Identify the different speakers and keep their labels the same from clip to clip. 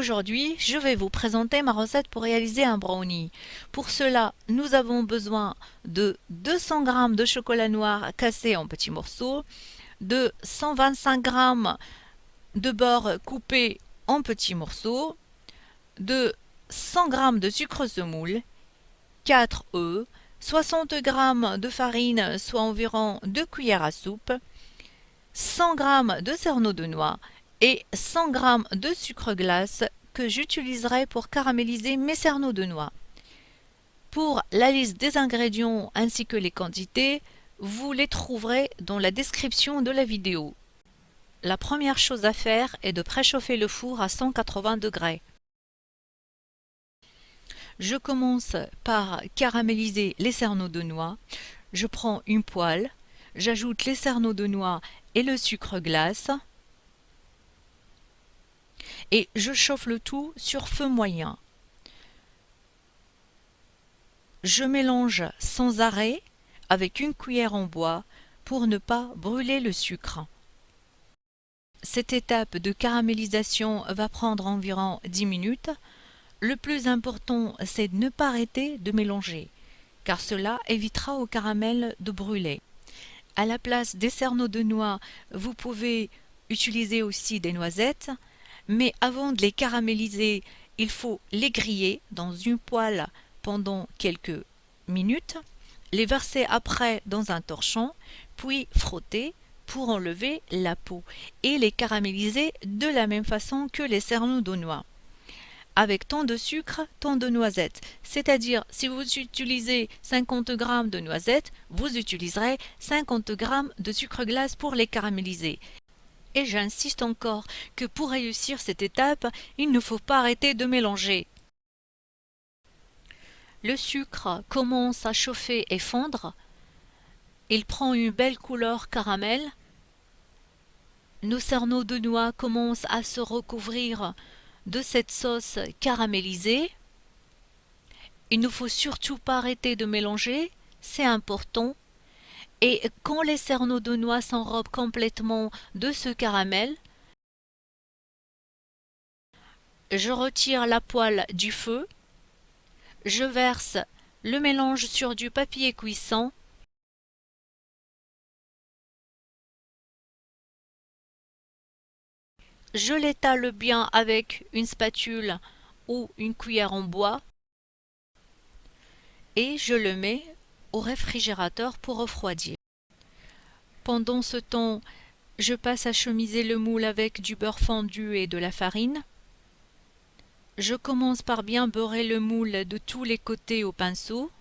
Speaker 1: Aujourd'hui, je vais vous présenter ma recette pour réaliser un brownie. Pour cela, nous avons besoin de 200 g de chocolat noir cassé en petits morceaux, de 125 g de beurre coupé en petits morceaux, de 100 g de sucre semoule, 4 œufs, 60 g de farine, soit environ 2 cuillères à soupe, 100 g de cerneaux de noix et 100 g de sucre glace que j'utiliserai pour caraméliser mes cerneaux de noix. Pour la liste des ingrédients ainsi que les quantités, vous les trouverez dans la description de la vidéo. La première chose à faire est de préchauffer le four à 180 degrés. Je commence par caraméliser les cerneaux de noix. Je prends une poêle, j'ajoute les cerneaux de noix et le sucre glace et je chauffe le tout sur feu moyen. Je mélange sans arrêt avec une cuillère en bois pour ne pas brûler le sucre. Cette étape de caramélisation va prendre environ 10 minutes. Le plus important, c'est de ne pas arrêter de mélanger, car cela évitera au caramel de brûler. À la place des cerneaux de noix, vous pouvez utiliser aussi des noisettes, mais avant de les caraméliser, il faut les griller dans une poêle pendant quelques minutes, les verser après dans un torchon, puis frotter pour enlever la peau et les caraméliser de la même façon que les cerneaux de noix. Avec tant de sucre, tant de noisettes. C'est-à-dire, si vous utilisez 50 g de noisettes, vous utiliserez 50 g de sucre glace pour les caraméliser. Et j'insiste encore que pour réussir cette étape, il ne faut pas arrêter de mélanger. Le sucre commence à chauffer et fondre. Il prend une belle couleur caramel. Nos cerneaux de noix commencent à se recouvrir de cette sauce caramélisée. Il ne faut surtout pas arrêter de mélanger, c'est important. Et quand les cerneaux de noix s'enrobent complètement de ce caramel, je retire la poêle du feu, je verse le mélange sur du papier cuisson. Je l'étale bien avec une spatule ou une cuillère en bois et je le mets au réfrigérateur pour refroidir. Pendant ce temps, je passe à chemiser le moule avec du beurre fondu et de la farine. Je commence par bien beurrer le moule de tous les côtés au pinceau.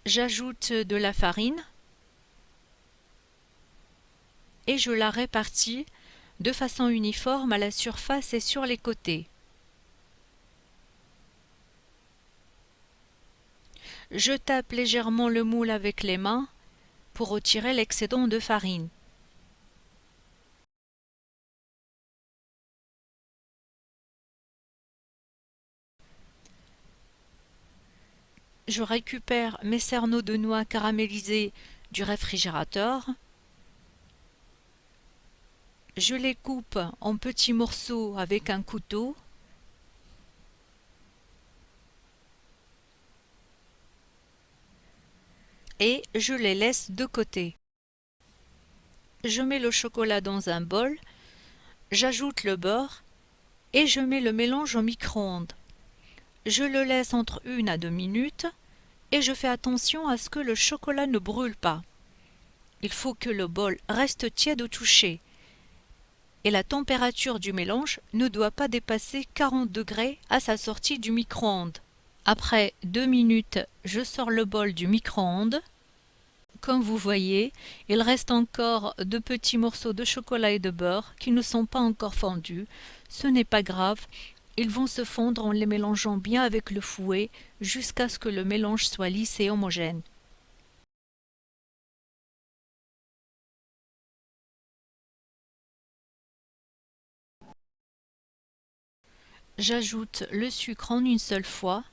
Speaker 1: J'ajoute de la farine et je la répartis de façon uniforme à la surface et sur les côtés. Je tape légèrement le moule avec les mains pour retirer l'excédent de farine. Je récupère mes cerneaux de noix caramélisés du réfrigérateur. Je les coupe en petits morceaux avec un couteau. Et je les laisse de côté. Je mets le chocolat dans un bol, j'ajoute le beurre et je mets le mélange au micro-ondes. Je le laisse entre 1 à 2 minutes et je fais attention à ce que le chocolat ne brûle pas. Il faut que le bol reste tiède au toucher et la température du mélange ne doit pas dépasser 40 degrés à sa sortie du micro-ondes. Après 2 minutes, je sors le bol du micro-ondes. Comme vous voyez, il reste encore de petits morceaux de chocolat et de beurre qui ne sont pas encore fondus. Ce n'est pas grave, ils vont se fondre en les mélangeant bien avec le fouet jusqu'à ce que le mélange soit lisse et homogène. J'ajoute le sucre en une seule fois.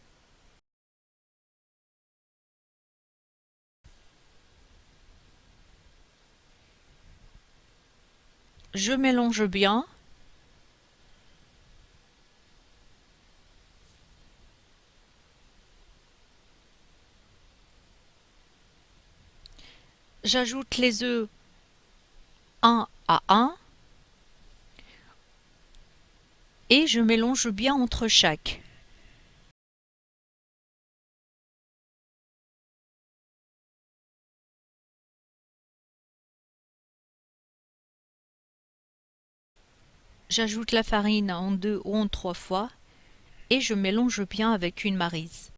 Speaker 1: Je mélange bien. J'ajoute les œufs un à un et je mélange bien entre chaque. J'ajoute la farine en 2 ou en 3 fois et je mélange bien avec une maryse.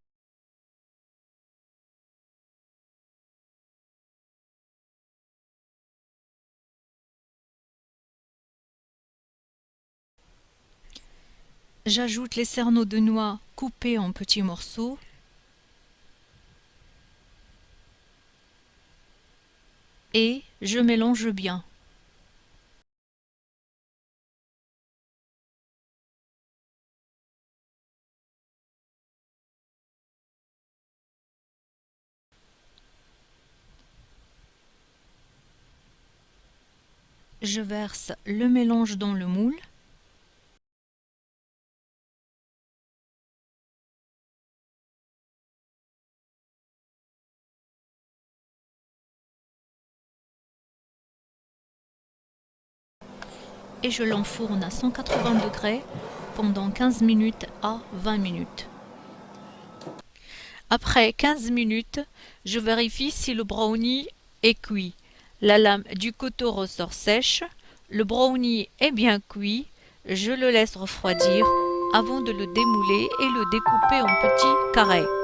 Speaker 1: J'ajoute les cerneaux de noix coupés en petits morceaux et je mélange bien. Je verse le mélange dans le moule. Et je l'enfourne à 180 degrés pendant 15 minutes à 20 minutes. Après 15 minutes, je vérifie si le brownie est cuit. La lame du couteau ressort sèche. Le brownie est bien cuit. Je le laisse refroidir avant de le démouler et le découper en petits carrés.